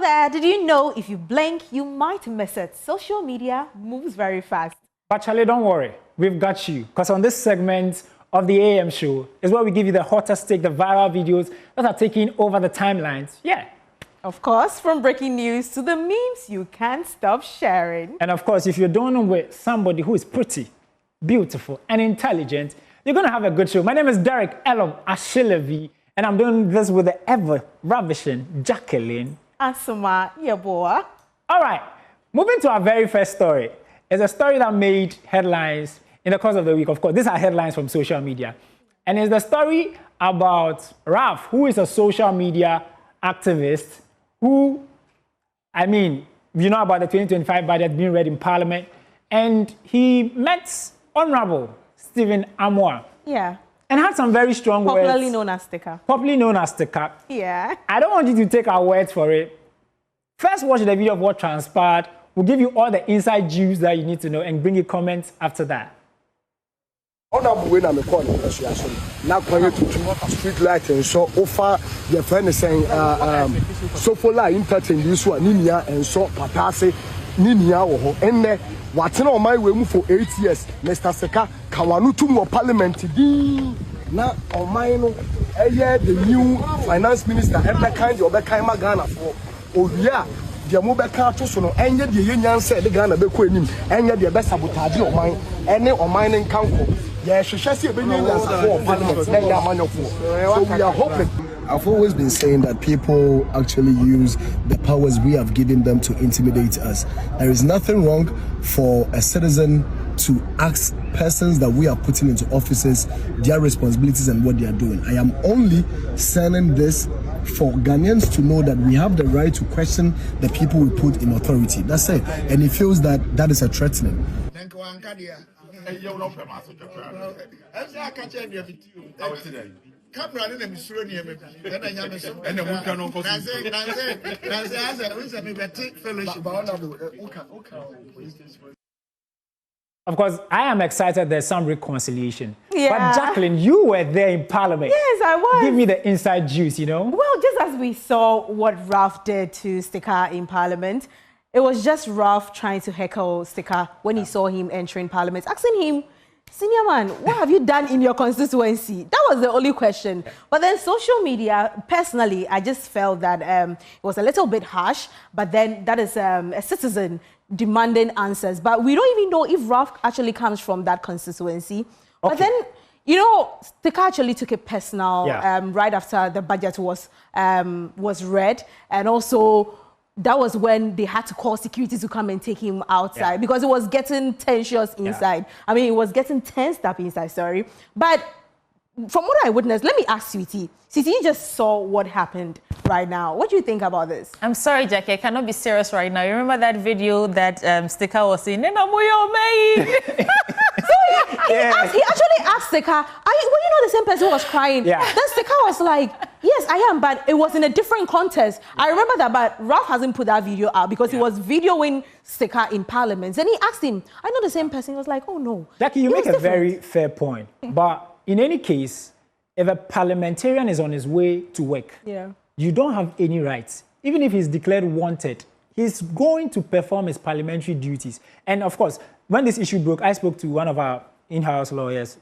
there, did you know if you blink, you might miss it? Social media moves very fast. But Charlie, don't worry. We've got you. Because on this segment of the AM show is where we give you the hottest take, the viral videos that are taking over the timelines. Yeah. Of course, from breaking news to the memes you can't stop sharing. And of course, if you're doing with somebody who is pretty, beautiful, and intelligent, you're going to have a good show. My name is Derek Elom Ashilevi, and I'm doing this with the ever-ravishing Jacqueline Asoma Yeboah. All right, moving to our very first story. It's a story that made headlines in the course of the week. Of course, these are headlines from social media. And it's the story about Ralph, who is a social media activist who, I mean, you know about the 2025 budget being read in Parliament, and he met Honorable Stephen Amoah. Yeah. And had some very strong words. Popularly known as Sticker. Popularly known as Sticker. Yeah. I don't want you to take our words for it. First, watch the video of what transpired. We'll give you all the inside juice that you need to know and bring you comments after that. Honorable when I'm a corner, now going to street light and so offer your friend is saying, so for la entertain this one, Ninia and so Patase, Ninia or and what's on my way for 8 years, Mr. Seka, Kawanutu more parliament, now on mine, the new finance minister, every kind of Bekaima Ghana for, oh yeah. The mobile car to so and yet the union said the Ghana be queen, and yet the best sabotage of mine, any or mining council. Yes, she shall see a billion for parliament, then that man of so we are hoping. I've always been saying that people actually use the powers we have given them to intimidate us. There is nothing wrong for a citizen to ask persons that we are putting into offices their responsibilities and what they are doing. I am only sending this for Ghanaians to know that we have the right to question the people we put in authority. That's it. And he feels that that is a threatening. Of course, I am excited there's some reconciliation. Yeah. But Jacqueline, you were there in Parliament. Yes, I was. Give me the inside juice, you know? Well, just as we saw what Ralph did to Sticker in Parliament, it was just Ralph trying to heckle Sticker when he saw him entering Parliament, asking him, "Senior man, what have you done in your constituency?" That was the only question. But then social media, personally, I just felt that it was a little bit harsh, but then that is a citizen demanding answers. But we don't even know if Ralph actually comes from that constituency. Okay. But then, you know, Sticker actually took it personal right after the budget was read. And also, that was when they had to call security to come and take him outside because it was getting tensious inside. I mean, it was getting tensed up inside, sorry. But from what I witnessed, let me ask Sweetie. Sweetie, you just saw what happened right now. What do you think about this? I'm sorry, Jackie. I cannot be serious right now. You remember that video that Sticker was saying, "Nena moyo mei." He actually asked Sticker, well, you know, the same person was crying. Yeah. Then Sticker was like, "Yes, I am," but it was in a different context. I remember that, but Ralph hasn't put that video out because he was videoing Sticker in Parliament. Then he asked him, "I know the same person." He was like, "Oh no." Jackie, you make a very fair point. But in any case, if a parliamentarian is on his way to work, you don't have any rights. Even if he's declared wanted, he's going to perform his parliamentary duties. And of course, when this issue broke, I spoke to one of our in-house lawyers,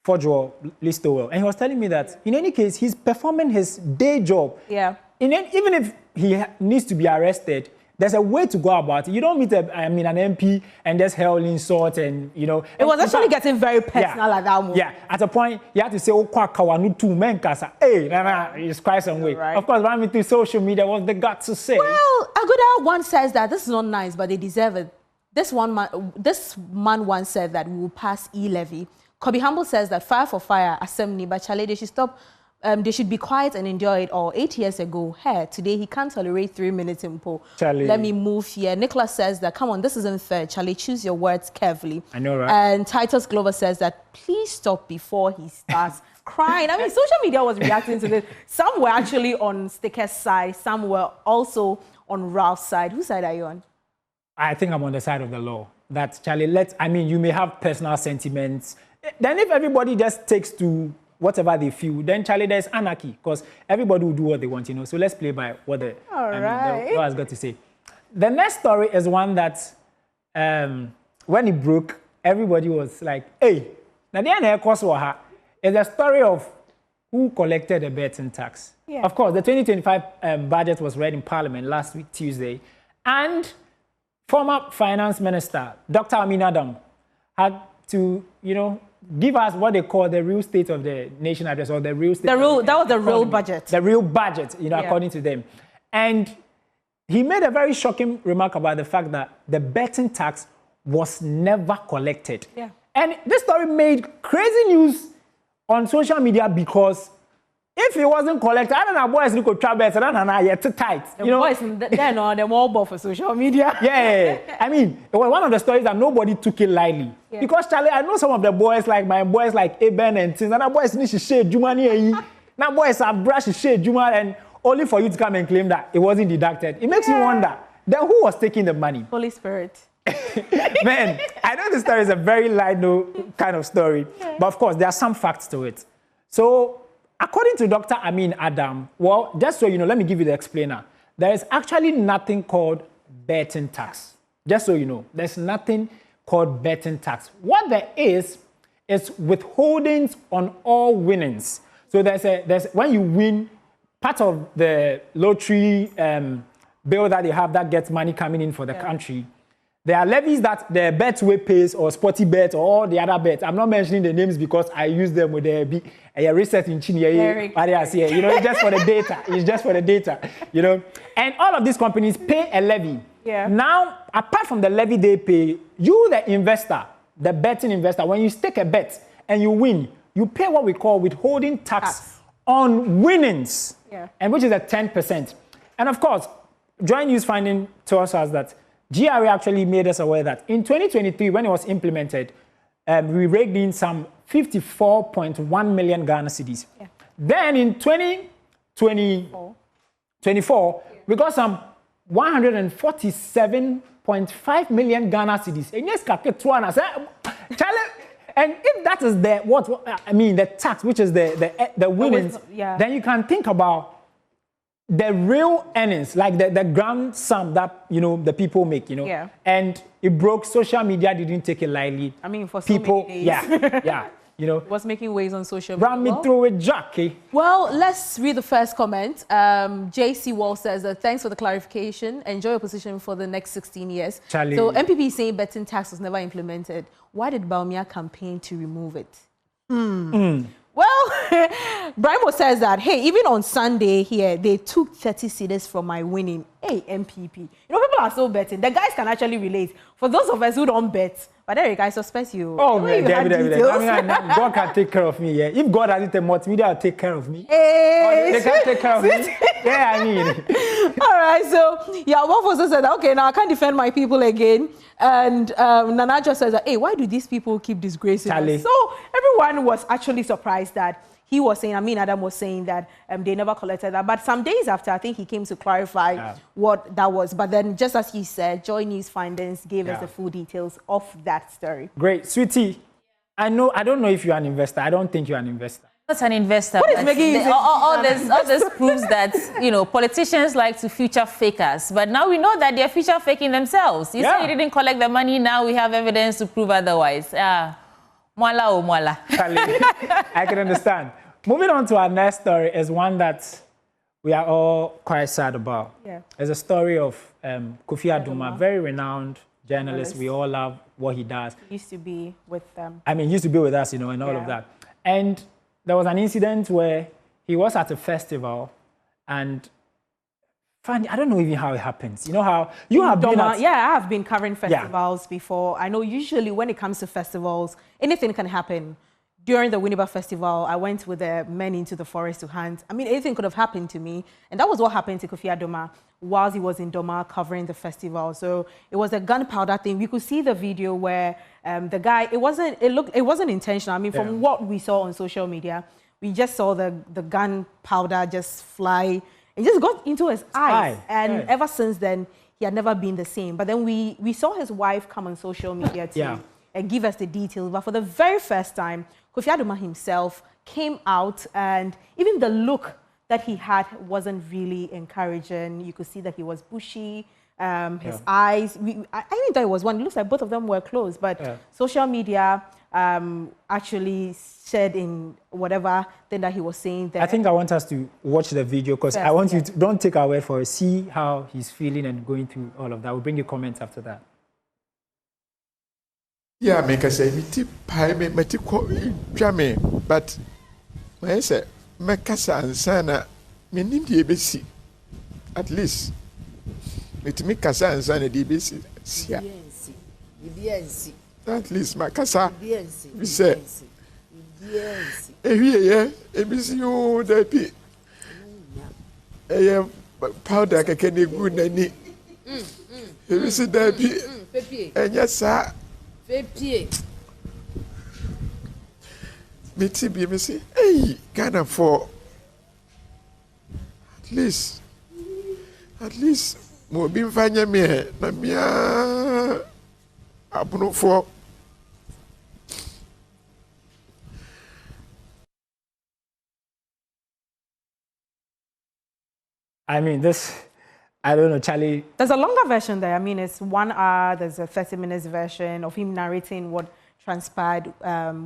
Fodjo Listowell, and he was telling me that in any case, he's performing his day job. Yeah. Even if he needs to be arrested, there's a way to go about it. You don't meet an MP and just hurl insult and, you know. It was actually getting very personal at that moment. Yeah, at a point, you have to say, "Oh, kwakawanu tu menkasa." Hey, it's quite some way. Right. Of course, running through social media, what they got to say? Well, Aguda once says that this is not nice, but they deserve it. This man once said that we will pass E-levy. Kobi Humble says that fire for fire, assembly, but Charlie, they should stop. They should be quiet and endure it all. 8 years ago, today he can't tolerate 3 minutes in poll. Charlie. Let me move here. Nicholas says that, come on, this isn't fair. Charlie, choose your words carefully. I know, right? And Titus Glover says that, please stop before he starts crying. I mean, social media was reacting to this. Some were actually on Sticker's side. Some were also on Ralph's side. Whose side are you on? I think I'm on the side of the law. That, Charlie, you may have personal sentiments. Then if everybody just takes to whatever they feel, then Charlie, there's anarchy because everybody will do what they want, you know. So let's play by what the law has got to say. The next story is one that when it broke, everybody was like, hey, now the end cost is a story of who collected the betting tax. Yeah. Of course, the 2025 budget was read in Parliament last week, Tuesday, and former Finance Minister, Dr. Amina Adam, had to, you know, give us what they call the real state of the nation address, or the real state. That was the real budget. The real budget, you know, according to them. And he made a very shocking remark about the fact that the betting tax was never collected. Yeah. And this story made crazy news on social media because if it wasn't collected, I don't know, boys look at bets, I don't know, you're too tight. The boys, they're not, they're more for social media. Yeah. I mean, it was one of the stories that nobody took it lightly. Yeah. Because, Charlie, I know some of the boys, like my boys like Eben and things, and the boys need to share Juma. Now, boys have brushed share Juma, and only for you to come and claim that it wasn't deducted. It makes you wonder, then who was taking the money? Holy Spirit. Man, I know this story is a very light note kind of story, but of course, there are some facts to it. So, according to Dr. Amin Adam, well, just so you know, let me give you the explainer. There is actually nothing called betting tax. Just so you know, there's nothing called betting tax. What there is withholdings on all winnings. So there's when you win, part of the lottery bill that they have that gets money coming in for the country. There are levies that the Betway pays, or Sporty Bet, or all the other bets. I'm not mentioning the names because I use them with the research in China. You know, it's just for the data. It's just for the data, you know. And all of these companies pay a levy. Yeah. Now, apart from the levy they pay, you, the investor, the betting investor, when you stake a bet and you win, you pay what we call withholding tax on winnings, and which is at 10%. And of course, Joint News finding tells us that GRA actually made us aware that in 2023, when it was implemented, we raked in some 54.1 million Ghana cedis. Yeah. Then in 2024, we got some 147.5 million Ghana cedis. And if that is the tax, which is the winnings, then you can think about the real earnings, like the grand sum that, you know, the people make, you know. Yeah. And it broke. Social media didn't take it lightly. I mean, for people, so many days. You know. Was making waves on social media. Ran me through with Jackie. Well, let's read the first comment. JC Wall says, thanks for the clarification. Enjoy your position for the next 16 years. Charlie. So MPP is saying betting tax was never implemented. Why did Baumia campaign to remove it? Well, Brimo says that, hey, even on Sunday here, they took 30 cedis from my winning. Hey, MPP. You know, people are so betting. The guys can actually relate. For those of us who don't bet, but Eric, I suspect you. Oh, man, David. I mean, God can take care of me, yeah. If God has it, the multimedia will take care of me. Hey. They can't take care of me. Yeah, I mean. All right, so, yeah, one person said, okay, now I can't defend my people again. And Nana just says, hey, why do these people keep disgracing us? So everyone was actually surprised that he was saying, Adam was saying that they never collected that. But some days after, I think he came to clarify what that was. But then, just as he said, Joy News Findings gave us the full details of that story. Great. Sweetie, I don't know if you're an investor. I don't think you're an investor. Not an investor. What is making you all this proves that, you know, politicians like to future fake us. But now we know that they're future faking themselves. You say you didn't collect the money. Now we have evidence to prove otherwise. Mwala o mwala. I can understand. Moving on to our next story is one that we are all quite sad about. Yeah. It's a story of Kofi Adomah, very renowned journalist. We all love what he does. He used to be with them. I mean, he used to be with us, you know, and all of that. And there was an incident where he was at a festival, and funny, I don't know even how it happens. You know how you have been at... Yeah, I have been covering festivals before. I know usually when it comes to festivals, anything can happen. During the Winneba Festival, I went with the men into the forest to hunt. I mean, anything could have happened to me. And that was what happened to Kofi Adomah whilst he was in Doma covering the festival. So it was a gunpowder thing. We could see the video where the guy, it wasn't intentional. I mean, from what we saw on social media, we just saw the gunpowder just fly. It just got into his eyes. And ever since then, he had never been the same. But then we saw his wife come on social media too and give us the details. But for the very first time, Kofi Adomah himself came out, and even the look that he had wasn't really encouraging. You could see that he was bushy. His eyes, I even thought it was one. It looks like both of them were closed, but social media actually said in whatever thing that he was saying there. I think I want us to watch the video because I want you to, don't take our word for it, see how he's feeling and going through all of that. We'll bring you comments after that. Yeah, make us say, but I say, Makasa and Sana, me need the ABC. At least, it make Kasa and Sana the ABC. At least, Makasa, we say, ABC, you, the powder, I can do good, and you see that, and yes, sir. Me say, hey, Ghana for at least mo bi mfanya me na mia abuno for. I mean, this, I don't know, Charlie. There's a longer version there. I mean, it's 1 hour. There's a 30-minute version of him narrating what transpired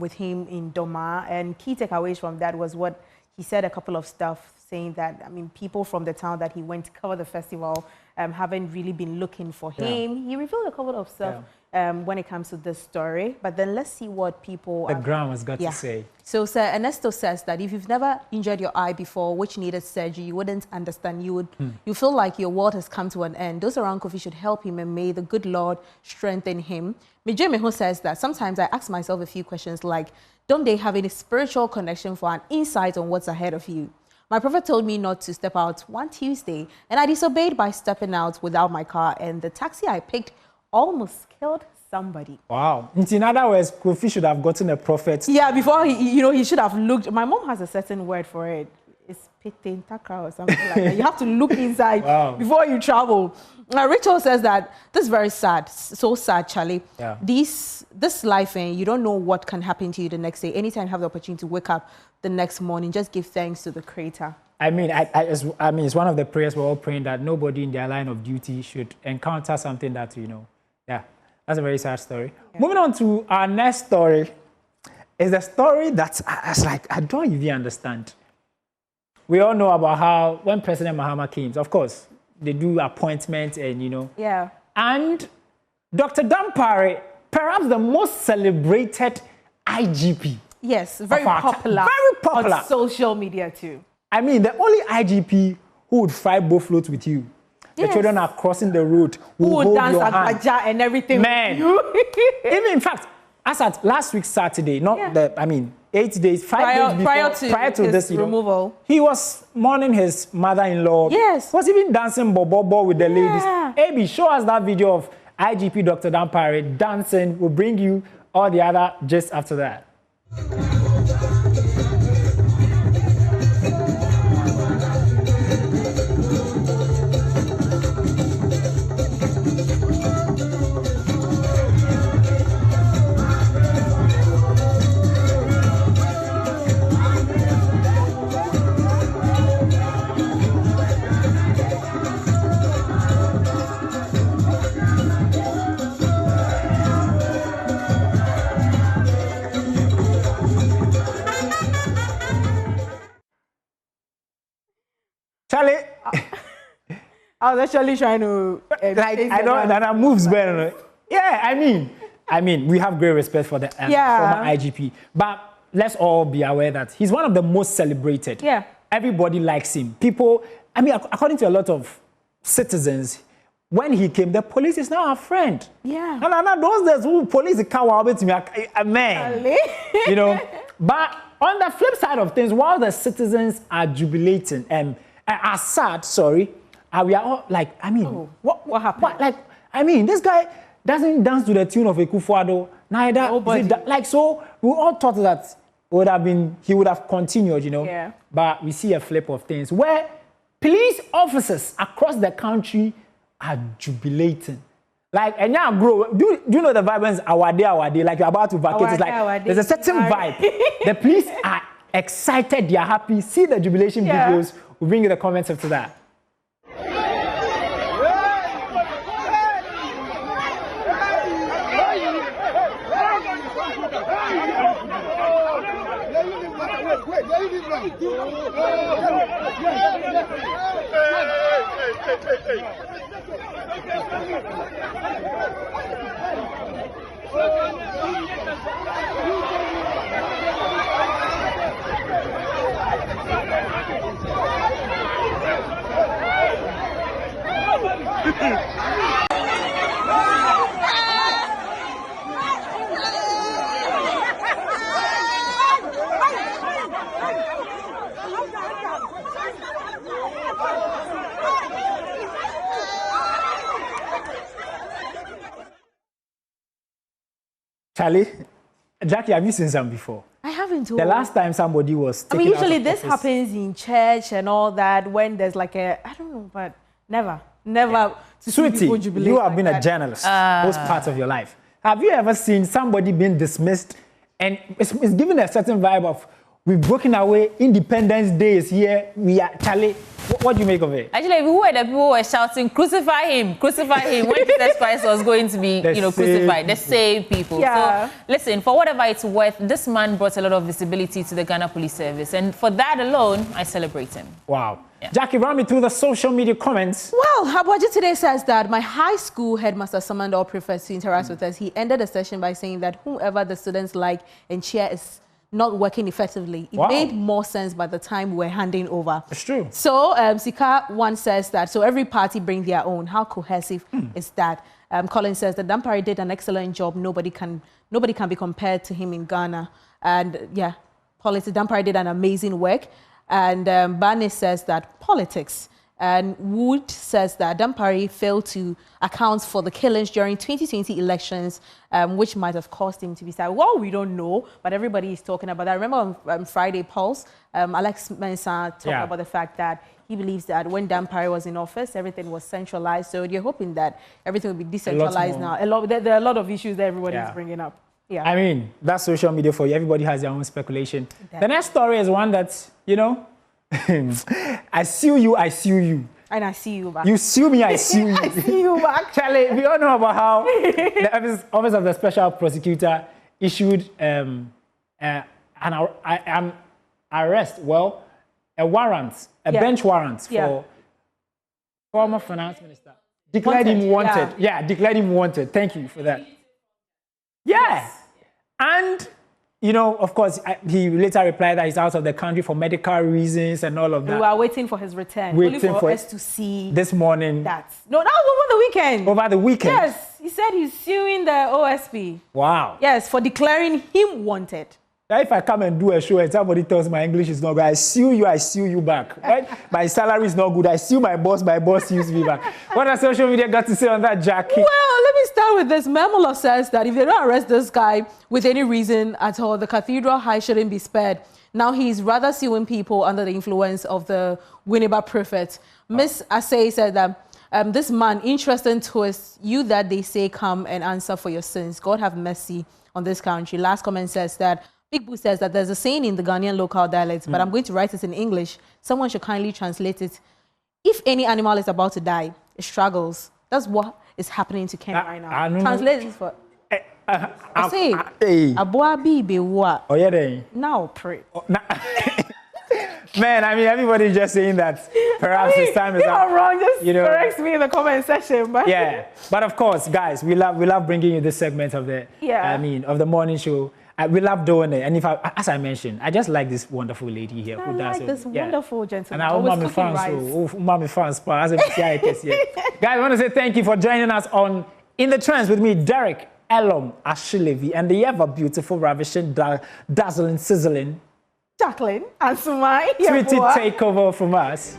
with him in Doma. And key takeaways from that was what he said, a couple of stuff, saying that, I mean, people from the town that he went to cover the festival haven't really been looking for him. He revealed a couple of stuff when it comes to this story. But then let's see what people... The ground has got to say. So Sir Ernesto says that if you've never injured your eye before, which needed surgery, you wouldn't understand. You feel like your world has come to an end. Those around Kofi should help him, and may the good Lord strengthen him. Mijay Meho says that sometimes I ask myself a few questions like, don't they have any spiritual connection for an insight on what's ahead of you? My prophet told me not to step out one Tuesday, and I disobeyed by stepping out without my car, and the taxi I picked almost killed somebody. Wow. In other words, Kofi should have gotten a prophet. Yeah, before he should have looked. My mom has a certain word for it. It's pitentaka or something like that. You have to look inside before you travel. Rachel says that this is very sad, so sad, Charlie. Yeah. This life, you don't know what can happen to you the next day. Anytime you have the opportunity to wake up the next morning, just give thanks to the Creator. I mean, I mean, it's one of the prayers we're all praying that nobody in their line of duty should encounter something that, that's a very sad story. Yeah. Moving on to our next story is a story that I don't even understand. We all know about how when President Mahama came, of course, they do appointments and, Yeah. And Dr. Dampare, perhaps the most celebrated IGP. Yes, very popular. Very popular. On social media too. I mean, the only IGP who would fry both floats with you. Yes. The children are crossing the road. Who would dance at and everything. Man. Even in fact, as at last week Saturday, 8 days, 5 days prior to this removal, he was mourning his mother-in-law. Yes. Was even dancing bobo with the ladies. AB, show us that video of IGP Dr. Dampare dancing. We'll bring you all the other just after that. Charlie, I was actually trying to I don't that moves better. Yeah, I mean, we have great respect for the former IGP, but let's all be aware that he's one of the most celebrated. Yeah, everybody likes him. People, I mean, according to a lot of citizens, when he came, the police is now our friend. Yeah, no, those days who police can't walk to me, man, But on the flip side of things, while the citizens are jubilating and are sad, we are all like, I mean, what happened? This guy doesn't dance to the tune of a Kufuado, neither. So we all thought that he would have continued, Yeah. But we see a flip of things where police officers across the country are jubilating. Like, and now grow. Do you know the vibe our day, like you're about to vacate? It's like, there's a certain vibe. The police are excited, they're happy. See the jubilation videos. We'll bring you the comments after that. Charlie, Jackie, have you seen some before? I haven't. The last time somebody was taken usually out of this office. happens in church and all that when there's like a, I don't know, but never. To Sweetie, you have been like a journalist most parts of your life. Have you ever seen somebody being dismissed and it's given a certain vibe of we've broken away, Independence Day is here, we are, Charlie, what do you make of it? Actually, who were the people who were shouting, crucify him, when Jesus Christ was going to be, crucified? The same people. Yeah. So, listen, for whatever it's worth, this man brought a lot of visibility to the Ghana Police Service. And for that alone, I celebrate him. Wow. Yeah. Jackie, run me through the social media comments. Well, Habaji today says that my high school headmaster summoned all prefects to interact with us. He ended the session by saying that whoever the students like and cheer is not working effectively. It made more sense by the time we were handing over. It's true. So Sika one says that, so every party bring their own. How cohesive is that? Colin says that Dampare did an excellent job. Nobody can be compared to him in Ghana. And yeah, Dampare did an amazing work. And Bane says that politics. And Wood says that Dampare failed to account for the killings during 2020 elections, which might have caused him to be sad. Well, we don't know, but everybody is talking about that. I remember on Friday Pulse, Alex Mensah talked about the fact that he believes that when Dampare was in office, everything was centralized. So they're hoping that everything will be decentralized now. There are a lot of issues that everybody is bringing up. Yeah. I mean, that's social media for you. Everybody has their own speculation. The next story is one that, you know, I sue you, I sue you. And I see you back. You sue me, I sue you. I see you back. Charlie, we all know about how the Office of the Special Prosecutor issued an arrest, a warrant, a bench warrant for former finance minister. Declared him wanted. Yeah, declared him wanted. Thank you for that. Yeah. Yes. And, you know, of course, he later replied that he's out of the country for medical reasons and all of that. We are waiting for his return. Waiting only for us to see this morning. That. No, that was over the weekend. Over the weekend? Yes. He said he's suing the OSP. Wow. Yes, for declaring him wanted. Now, if I come and do a show and somebody tells my English is not good, I sue you back. Right? My salary is not good. I sue my boss sues me back. What has social media got to say on that, Jackie? Well, let me start with this. Memolo says that if they don't arrest this guy with any reason at all, the Cathedral High shouldn't be spared. Now he's rather suing people under the influence of the Winneba Prophet. Miss Asay said that this man, interesting twist, you that they say come and answer for your sins. God have mercy on this country. Last comment says that Big Boo says that there's a saying in the Ghanaian local dialect, but I'm going to write it in English. Someone should kindly translate it. If any animal is about to die, it struggles. That's what is happening to Kenya right now. Translate this for... I say, Abua bibe wa. Oh, yeah, then. Now pray. Man, I mean, everybody's just saying that perhaps his time is up. If I'm wrong, just correct me in the comment section. But yeah, but of course, guys, we love bringing you this segment of the, of the morning show. We love doing it, and as I mentioned, I just like this wonderful lady here who does it. This wonderful gentleman. And I always fans, guys, I want to say thank you for joining us on In the Trends with me, Derek, Elom, Ashilevi, and the ever beautiful, ravishing, dazzling, sizzling Jacqueline and Sumai. Sweetie takeover from us.